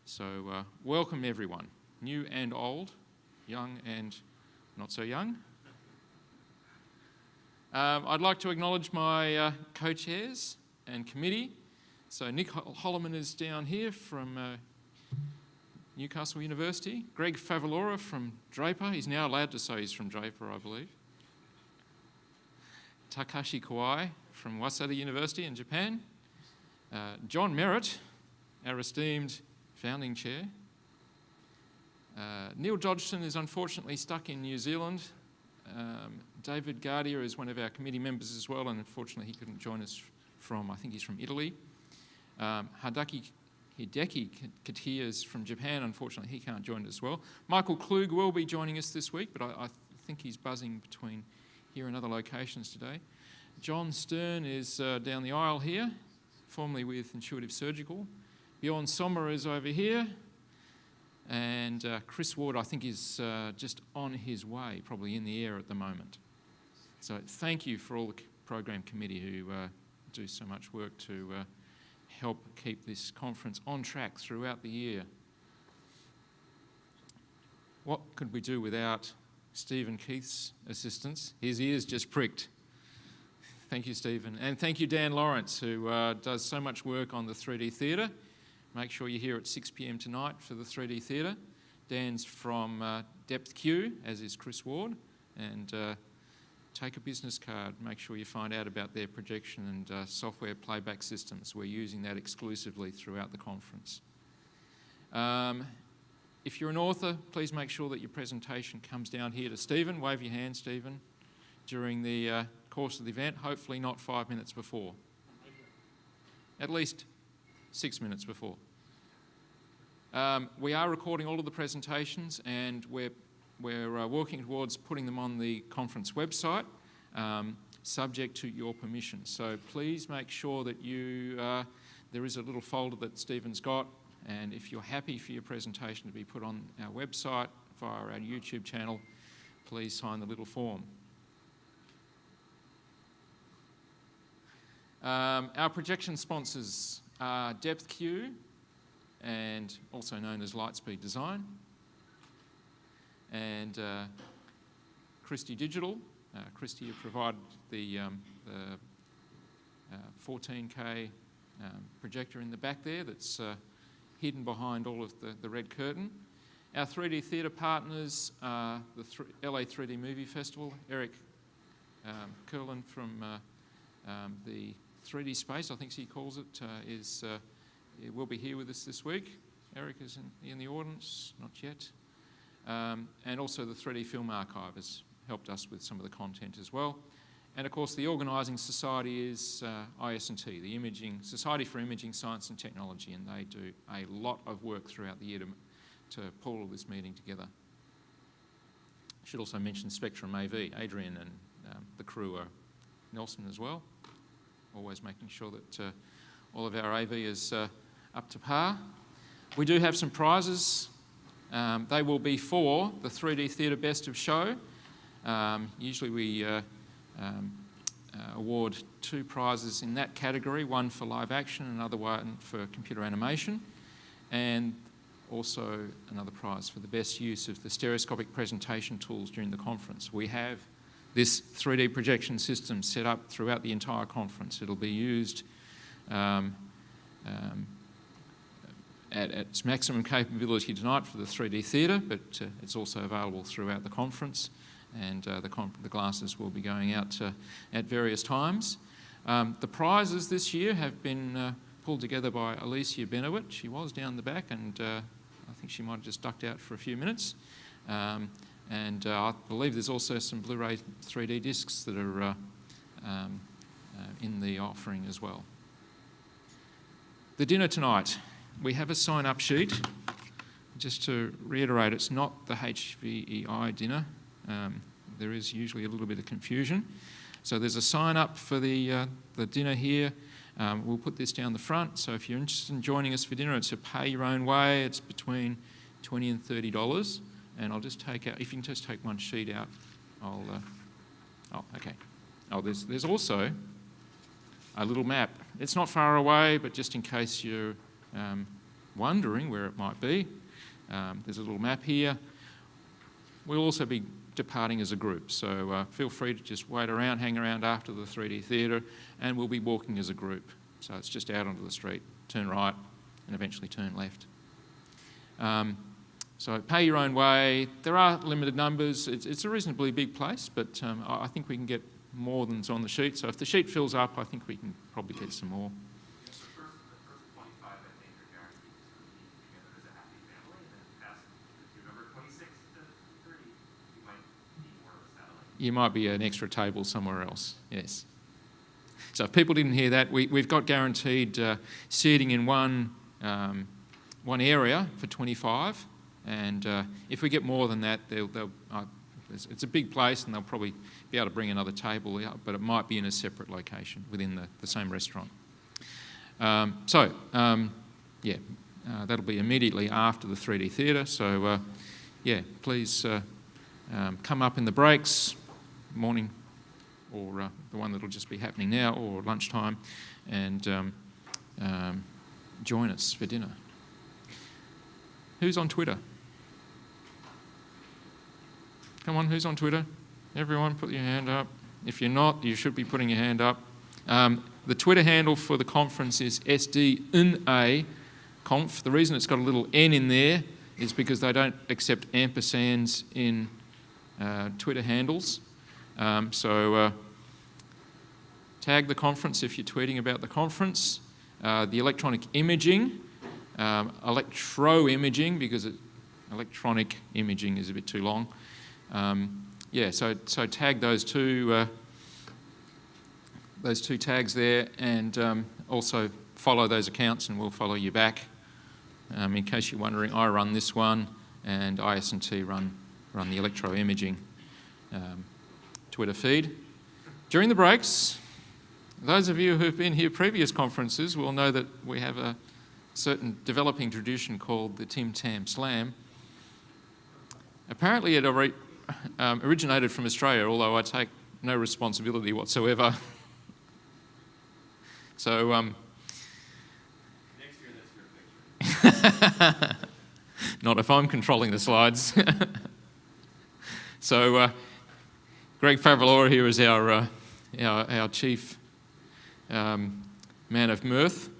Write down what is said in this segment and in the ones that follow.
So welcome everyone, new and old, young and not so young. I'd like to acknowledge my co-chairs and committee. So Nick Holloman is down here from Newcastle University. Greg Favalora from Draper. He's now allowed to say he's from Draper, I believe. Takashi Kawai from Waseda University in Japan. John Merritt, our esteemed founding chair. Neil Dodgson is unfortunately stuck in New Zealand. David Guardia is one of our committee members as well, and unfortunately he couldn't join us from, I think he's from Italy. Hideki Katia is from Japan. Unfortunately he can't join us as well. Michael Klug will be joining us this week, but I think he's buzzing between here and other locations today. John Stern is down the aisle here, formerly with Intuitive Surgical. Bjorn Sommer is over here. And Chris Ward, I think, is just on his way, probably in the air at the moment. So thank you for all the program committee who do so much work to help keep this conference on track throughout the year. What could we do without Stephen Keith's assistance? His ears just pricked. Thank you, Stephen. And thank you, Dan Lawrence, who does so much work on the 3D theatre. Make sure you're here at 6 p.m. tonight for the 3D theatre. Dan's from Depth Q, as is Chris Ward, and take a business card. Make sure you find out about their projection and software playback systems. We're using that exclusively throughout the conference. If you're an author, please make sure that your presentation comes down here to Stephen. Wave your hand, Stephen, during the course of the event, hopefully not 5 minutes before. At least 6 minutes before. We are recording all of the presentations, and we're working towards putting them on the conference website, subject to your permission. So please make sure that there is a little folder that Stephen's got, and if you're happy for your presentation to be put on our website via our YouTube channel, please sign the little form. Our projection sponsors are Depth Q, and also known as Lightspeed Design, and Christie Digital. Christie have provided the 14K projector in the back there that's hidden behind all of the red curtain. Our 3D theatre partners are the LA 3D Movie Festival. Eric Curlin from the 3D Space, I think he calls it, will be here with us this week. Eric is in the audience, not yet. And also the 3D Film Archive has helped us with some of the content as well. And of course the organising society is IS&T, the Society for Imaging, Science and Technology, and they do a lot of work throughout the year to pull all this meeting together. I should also mention Spectrum AV. Adrian and the crew are Nelson as well, always making sure that all of our AV is up to par. We do have some prizes. They will be for the 3D Theatre Best of Show. Usually we award 2 prizes in that category, one for live action, another one for computer animation, and also another prize for the best use of the stereoscopic presentation tools during the conference. We have this 3D projection system set up throughout the entire conference. It'll be used at its maximum capability tonight for the 3D theatre, but it's also available throughout the conference, and the glasses will be going out at various times. The prizes this year have been pulled together by Alicia Benowit. She was down the back, and I think she might have just ducked out for a few minutes. And I believe there's also some Blu-ray 3D discs that are in the offering as well. The dinner tonight, we have a sign-up sheet. Just to reiterate, it's not the HVEI dinner. There is usually a little bit of confusion. So there's a sign-up for the dinner here. We'll put this down the front. So if you're interested in joining us for dinner, it's a pay your own way. It's between $20 and $30. And I'll just take out, if you can just take one sheet out, oh, okay. Oh, there's also a little map. It's not far away, but just in case you're wondering where it might be, there's a little map here. We'll also be departing as a group, so feel free to just wait around, hang around after the 3D theatre, and we'll be walking as a group. So it's just out onto the street, turn right, and eventually turn left. So pay your own way. There are limited numbers. It's a reasonably big place, but I think we can get more than's on the sheet. So if the sheet fills up, I think we can probably get some more. The first 25, I think, are guaranteed to be together as a happy family, and then past, if you're number 26 to 30, you might need more of a satellite. You might be an extra table somewhere else, yes. So if people didn't hear that, we've got guaranteed seating in one area for 25, and if we get more than that, it's a big place and they'll probably be able to bring another table out, but it might be in a separate location within the same restaurant. That'll be immediately after the 3D theatre, so please come up in the breaks, morning, or the one that'll just be happening now, or lunchtime, and join us for dinner. Who's on Twitter? Come on, who's on Twitter? Everyone put your hand up. If you're not, you should be putting your hand up. The Twitter handle for the conference is SD&A Conf. The reason it's got a little N in there is because they don't accept ampersands in Twitter handles. Tag the conference if you're tweeting about the conference. The electronic imaging, electro-imaging, because electronic imaging is a bit too long. So tag those two tags there, and also follow those accounts, and we'll follow you back. In case you're wondering, I run this one, and IS&T run the electro-imaging Twitter feed. During the breaks, those of you who've been here previous conferences will know that we have a certain developing tradition called the Tim Tam Slam. Apparently it originated from Australia, although I take no responsibility whatsoever. So next year, that's your picture. Not if I'm controlling the slides. So Greg Favalora here is our chief man of mirth,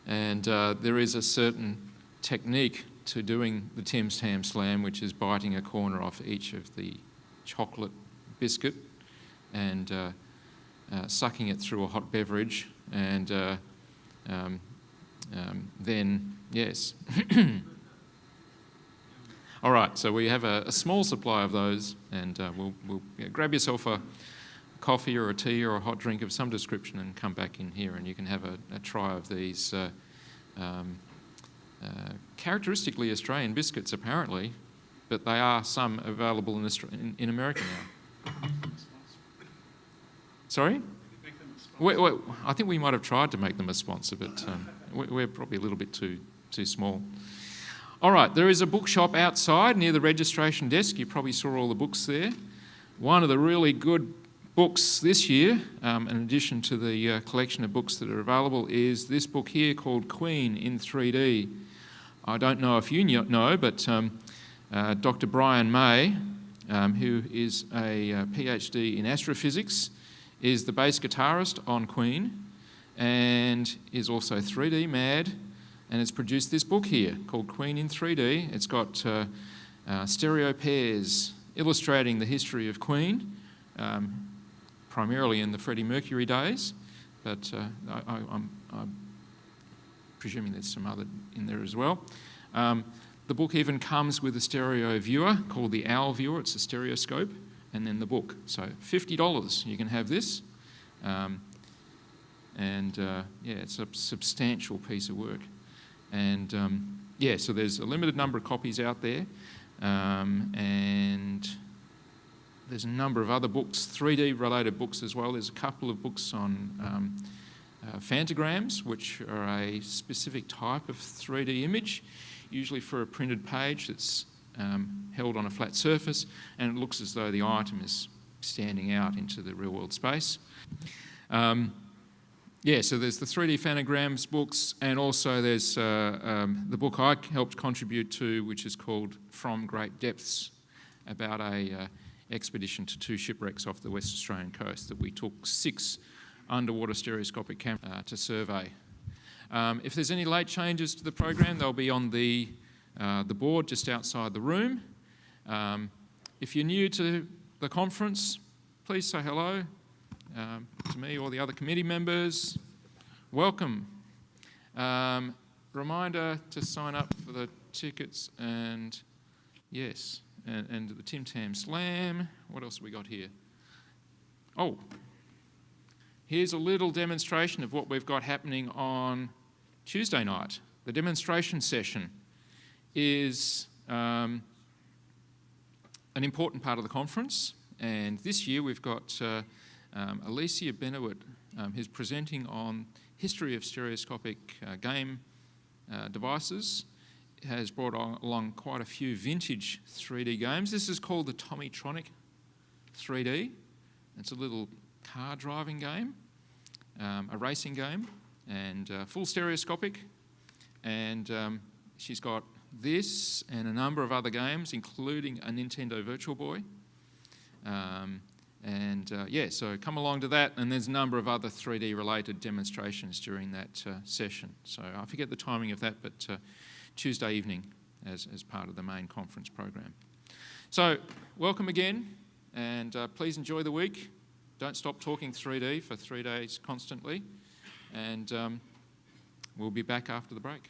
and there is a certain technique to doing the Tim's Tam Slam, which is biting a corner off each of the chocolate biscuit and sucking it through a hot beverage, and then, yes. All right, so we have a small supply of those, and we'll grab yourself a coffee or a tea or a hot drink of some description and come back in here, and you can have a try of these characteristically Australian biscuits, apparently, but they are some available in America now. Sorry? I think we might have tried to make them a sponsor, but we're probably a little bit too small. All right, there is a bookshop outside near the registration desk. You probably saw all the books there. One of the really good books this year, in addition to the collection of books that are available, is this book here called Queen in 3D. I don't know if you know, but Dr. Brian May, who is a PhD in astrophysics, is the bass guitarist on Queen and is also 3D mad, and has produced this book here called Queen in 3D. It's got stereo pairs illustrating the history of Queen, primarily in the Freddie Mercury days, but I'm presuming there's some other in there as well. The book even comes with a stereo viewer called the Owl Viewer. It's a stereoscope, and then the book. So $50 you can have this. It's a substantial piece of work. And so there's a limited number of copies out there. And there's a number of other books, 3D related books as well. There's a couple of books on phantograms, which are a specific type of 3D image, usually for a printed page that's held on a flat surface, and it looks as though the item is standing out into the real world space. Yeah, so there's the 3D Fanograms books, and also there's the book I helped contribute to, which is called From Great Depths, about a expedition to 2 shipwrecks off the West Australian coast that we took 6 underwater stereoscopic cameras to survey. If there's any late changes to the program, they'll be on the board just outside the room. If you're new to the conference, please say hello to me or the other committee members. Welcome. Reminder to sign up for the tickets and yes, and the Tim Tam Slam. What else have we got here? Oh, here's a little demonstration of what we've got happening on Tuesday night. The demonstration session is an important part of the conference, and this year we've got Alicia Benowit, who's presenting on history of stereoscopic game devices, has brought along quite a few vintage 3D games. This is called the Tommytronic 3D. It's a little car driving game, a racing game, and full stereoscopic. And she's got this and a number of other games, including a Nintendo Virtual Boy. Yeah, so come along to that, and there's a number of other 3D related demonstrations during that session. So I forget the timing of that, but Tuesday evening as part of the main conference program. So welcome again, and please enjoy the week. Don't stop talking 3D for 3 days constantly, and we'll be back after the break.